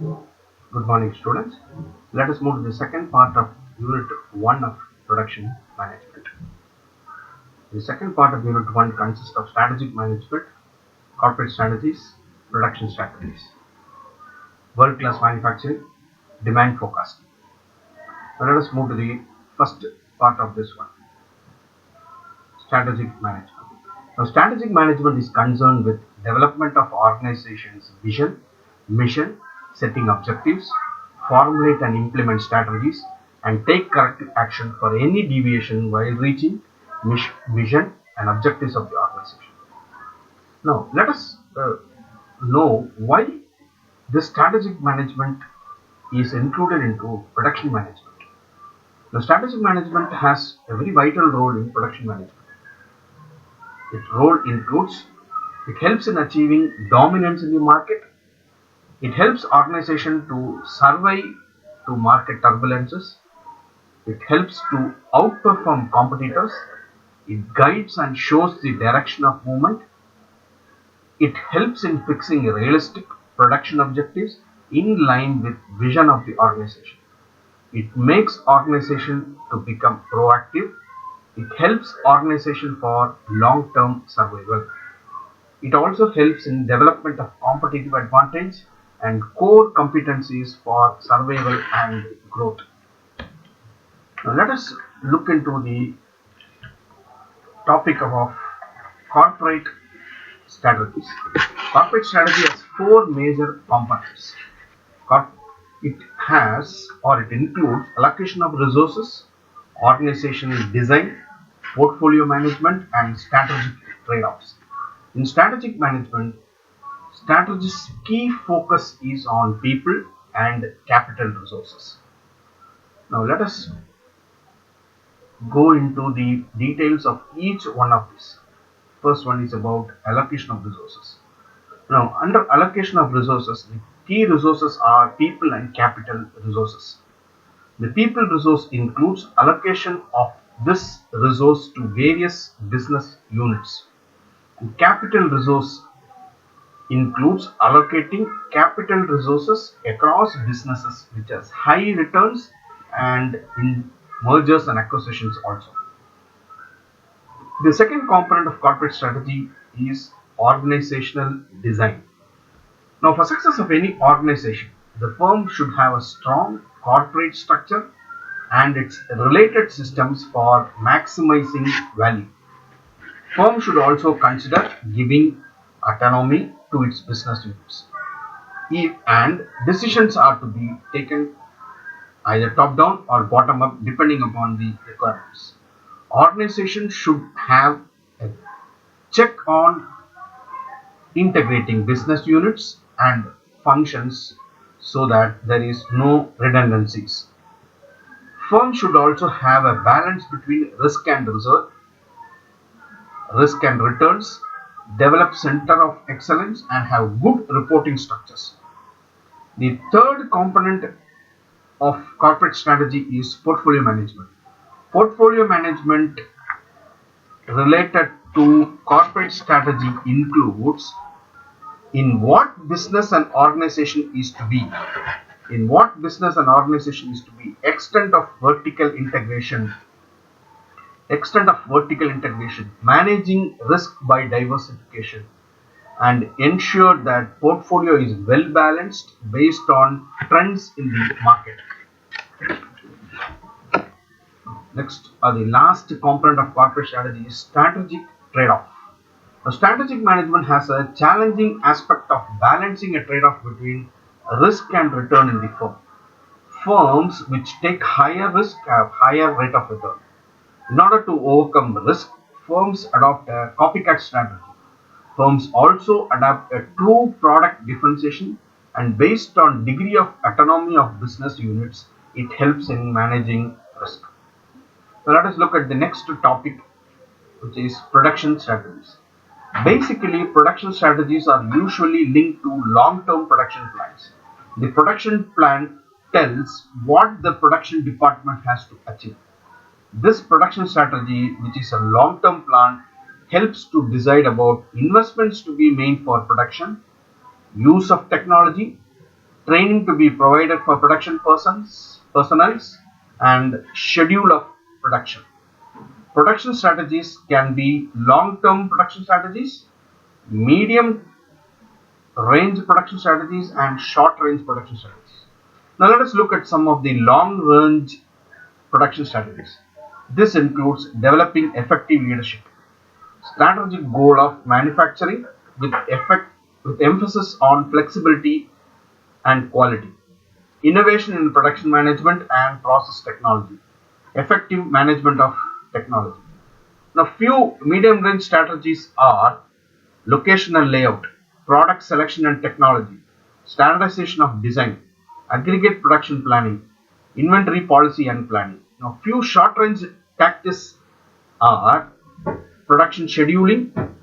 Good morning, students. Let us move to the second part of Unit 1 of Production Management. The second part of Unit 1 consists of strategic management, corporate strategies, production strategies, world class manufacturing, demand forecasting. Now, let us move to the first part of this one, strategic management. Now, strategic management is concerned with development of organization's vision, mission, setting objectives, formulate and implement strategies, and take corrective action for any deviation while reaching vision and objectives of the organization. Now, let us know why this strategic management is included into production management. The strategic management has a very vital role in production management. Its role includes it helps in achieving dominance in the market. It helps organization to survive to market turbulences. It helps to outperform competitors. It guides and shows the direction of movement. It helps in fixing realistic production objectives in line with vision of the organization. It makes organization to become proactive. It helps organization for long-term survival. It also helps in development of competitive advantage and core competencies for survival and growth. Now let us look into the topic of corporate strategies. Corporate strategy has four major components. It has or it includes allocation of resources, organizational design, portfolio management, and strategic trade-offs. In strategic management, strategists' key focus is on people and capital resources. Now let us go into the details of each one of these. First one is about allocation of resources. Now under allocation of resources, the key resources are people and capital resources. The people resource includes allocation of this resource to various business units. And capital resource includes allocating capital resources across businesses which has high returns and in mergers and acquisitions also. The second component of corporate strategy is organizational design. Now, for success of any organization, the firm should have a strong corporate structure and its related systems for maximizing value. Firm should also consider giving autonomy to its business units. And decisions are to be taken either top down or bottom up depending upon the requirements. Organization should have a check on integrating business units and functions so that there is no redundancies. Firm should also have a balance between risk and returns, develop center of excellence, and have good reporting structures. The third component of corporate strategy is portfolio management. Portfolio management related to corporate strategy includes in what business and organization is to be, extent of vertical integration, managing risk by diversification, and ensure that portfolio is well balanced based on trends in the market. Next, the last component of corporate strategy is strategic trade-off. Strategic management has a challenging aspect of balancing a trade-off between risk and return in the firm. Firms which take higher risk have higher rate of return. In order to overcome risk, firms adopt a copycat strategy. Firms also adapt a true product differentiation, and based on degree of autonomy of business units, it helps in managing risk. So let us look at the next topic, which is production strategies. Basically, production strategies are usually linked to long-term production plans. The production plan tells what the production department has to achieve. This production strategy, which is a long-term plan, helps to decide about investments to be made for production, use of technology, training to be provided for production personnels, and schedule of production. Production strategies can be long-term production strategies, medium range production strategies, and short range production strategies. Now let us look at some of the long range production strategies. This includes developing effective leadership, strategic goal of manufacturing with emphasis on flexibility and quality, innovation in production management and process technology, effective management of technology. Now, few medium range strategies are locational layout, product selection and technology, standardization of design, aggregate production planning, inventory policy and planning. Now, few short range tactics are production scheduling,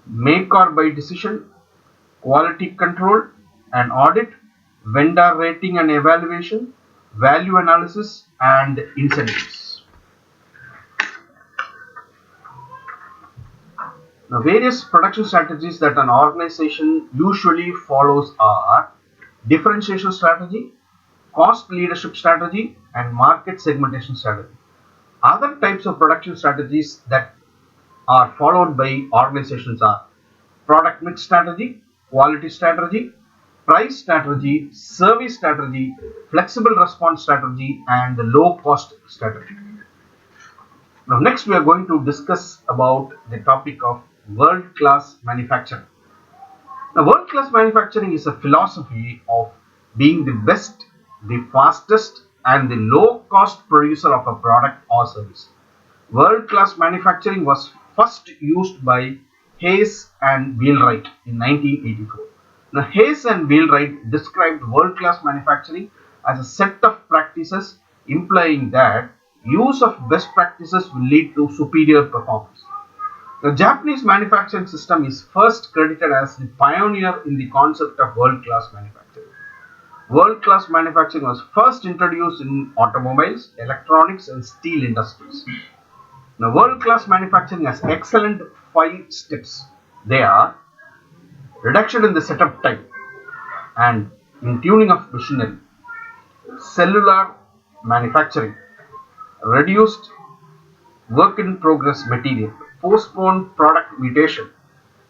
make or buy decision, quality control and audit, vendor rating and evaluation, value analysis, and incentives. Now, various production strategies that an organization usually follows are differentiation strategy, cost leadership strategy, and market segmentation strategy. Other types of production strategies that are followed by organizations are product mix strategy, quality strategy, price strategy, service strategy, flexible response strategy, and low cost strategy. Now next we are going to discuss about the topic of world-class manufacturing. Now world-class manufacturing is a philosophy of being the best, the fastest, and the low-cost producer of a product or service. World-class manufacturing was first used by Hayes and Wheelwright in 1984. Now, Hayes and Wheelwright described world-class manufacturing as a set of practices implying that use of best practices will lead to superior performance. The Japanese manufacturing system is first credited as the pioneer in the concept of world-class manufacturing. World-class manufacturing was first introduced in automobiles, electronics, and steel industries. Now, world-class manufacturing has excellent 5 steps. They are reduction in the setup time and in tuning of machinery, cellular manufacturing, reduced work in progress material, postponed product mutation,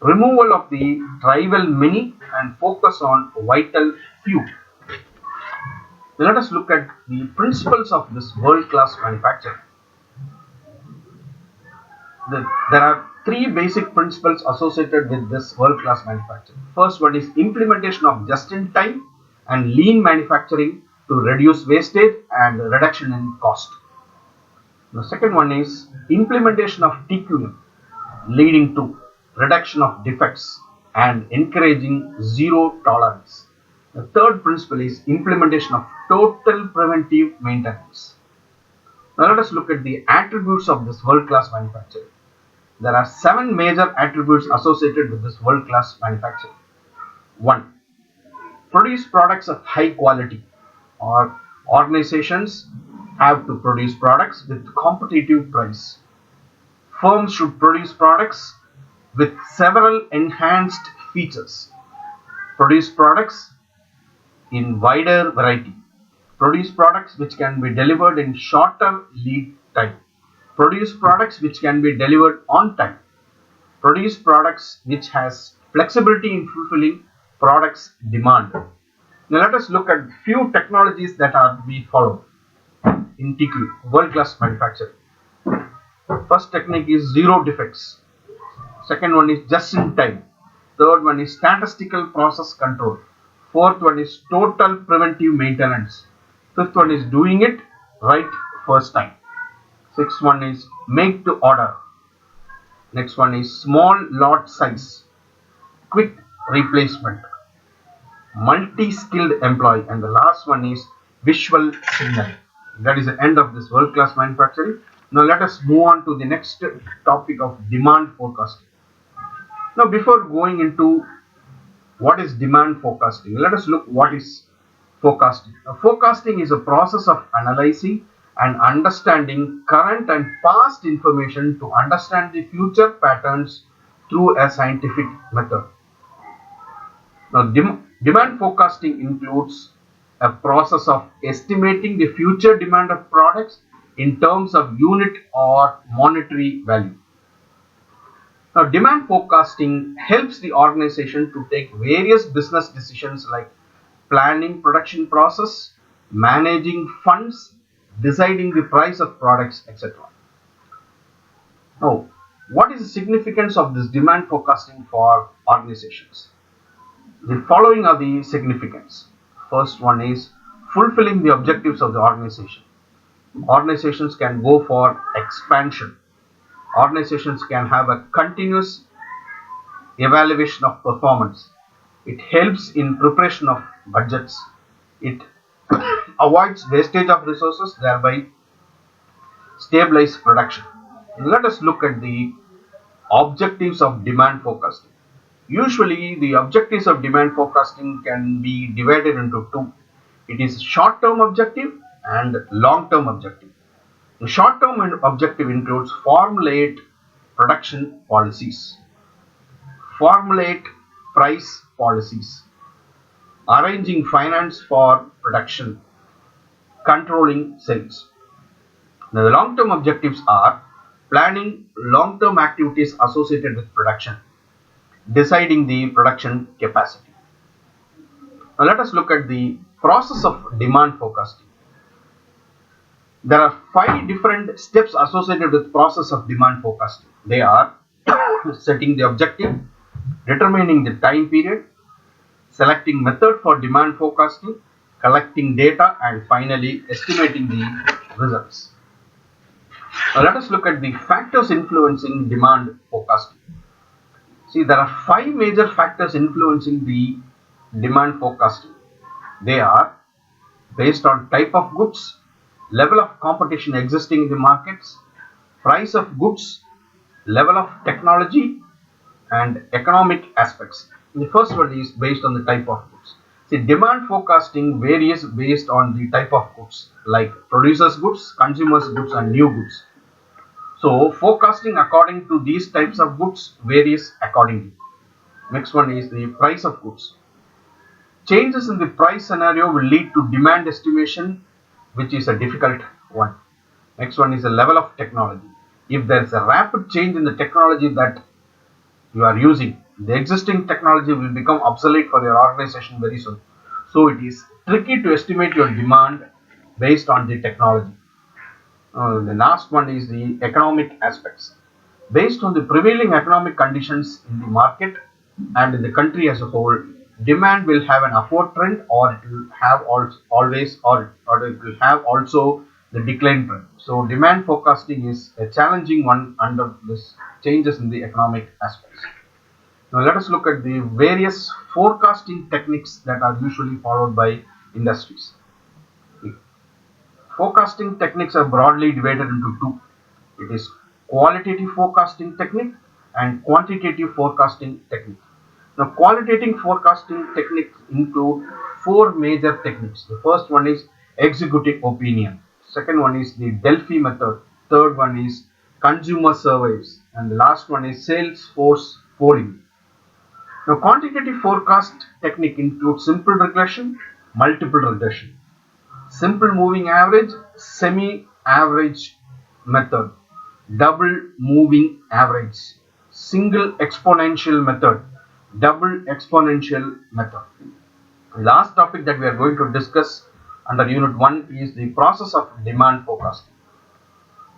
removal of the trivial many, and focus on vital few. Now let us look at the principles of this world-class manufacturing. There are 3 basic principles associated with this world-class manufacturing. First one is implementation of just-in-time and lean manufacturing to reduce wastage and reduction in cost. The second one is implementation of TQM, leading to reduction of defects and encouraging zero tolerance. The third principle is implementation of total preventive maintenance. Now let us look at the attributes of this world-class manufacturing. There are 7 major attributes associated with this world-class manufacturing. 1. Produce products of high quality. Or organizations have to produce products with competitive price. Firms should produce products with several enhanced features. Produce products in wider variety. Produce products which can be delivered in shorter lead time. Produce products which can be delivered on time. Produce products which has flexibility in fulfilling products demand. Now let us look at few technologies that are to be followed in TQ, world-class manufacturing. First technique is zero defects. Second one is just in time. Third one is statistical process control. Fourth one is total preventive maintenance. Fifth one is doing it right first time. Sixth one is make to order. Next one is small lot size, quick replacement, multi-skilled employee, and the last one is visual signaling. That is the end of this world-class manufacturing. Now let us move on to the next topic of demand forecasting. Now before going into what is demand forecasting, let us look what is forecasting. Now, forecasting is a process of analyzing and understanding current and past information to understand the future patterns through a scientific method. Now, Demand forecasting includes a process of estimating the future demand of products in terms of unit or monetary value. Now, demand forecasting helps the organization to take various business decisions like planning production process, managing funds, deciding the price of products, etc. Now, what is the significance of this demand forecasting for organizations? The following are the significance. First one is fulfilling the objectives of the organization. Organizations can go for expansion. Organizations can have a continuous evaluation of performance. It helps in preparation of budgets. It avoids wastage of resources, thereby stabilize production. Let us look at the objectives of demand forecasting. Usually, the objectives of demand forecasting can be divided into two. It is short-term objective and long-term objective. The short-term objective includes formulate production policies, formulate price policies, arranging finance for production, controlling sales. Now, the long-term objectives are planning long-term activities associated with production, deciding the production capacity. Now, let us look at the process of demand forecasting. There are 5 different steps associated with process of demand forecasting. They are setting the objective, determining the time period, selecting method for demand forecasting, collecting data, and finally estimating the results. Now, let us look at the factors influencing demand forecasting. See, there are 5 major factors influencing the demand forecasting. They are based on type of goods, level of competition existing in the markets, price of goods, level of technology, and economic aspects. The first one is based on the type of goods. See, demand forecasting varies based on the type of goods like producers goods, consumers goods, and new goods. So, forecasting according to these types of goods varies accordingly. Next one is the price of goods. Changes in the price scenario will lead to demand estimation, which is a difficult one. Next one is the level of technology. If there is a rapid change in the technology that you are using, the existing technology will become obsolete for your organization very soon. So it is tricky to estimate your demand based on the technology. The last one is the economic aspects. Based on the prevailing economic conditions in the market and in the country as a whole, demand will have an upward trend, or it will have always or it will have also the decline trend. So demand forecasting is a challenging one under this changes in the economic aspects. Now let us look at the various forecasting techniques that are usually followed by industries. Forecasting techniques are broadly divided into two. It is qualitative forecasting technique and quantitative forecasting technique. Now, qualitative forecasting techniques include 4 major techniques. The first one is executive opinion. Second one is the Delphi method. Third one is consumer surveys. And the last one is Salesforce polling. Now, quantitative forecast technique includes simple regression, multiple regression, simple moving average, semi-average method, double moving average, single exponential method, double exponential method. The last topic that we are going to discuss under unit 1 is the process of demand forecasting.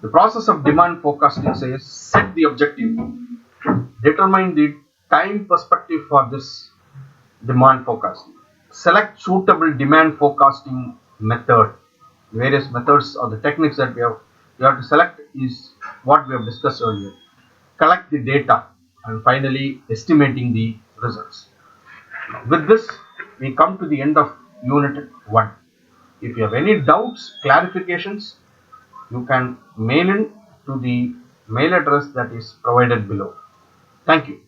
The process of demand forecasting says set the objective, determine the time perspective for this demand forecasting, select suitable demand forecasting method. Various methods or the techniques that we have to select is what we have discussed earlier. Collect the data, and finally estimating the results. With this, we come to the end of unit 1. If you have any doubts, clarifications, you can mail in to the mail address that is provided below. Thank you.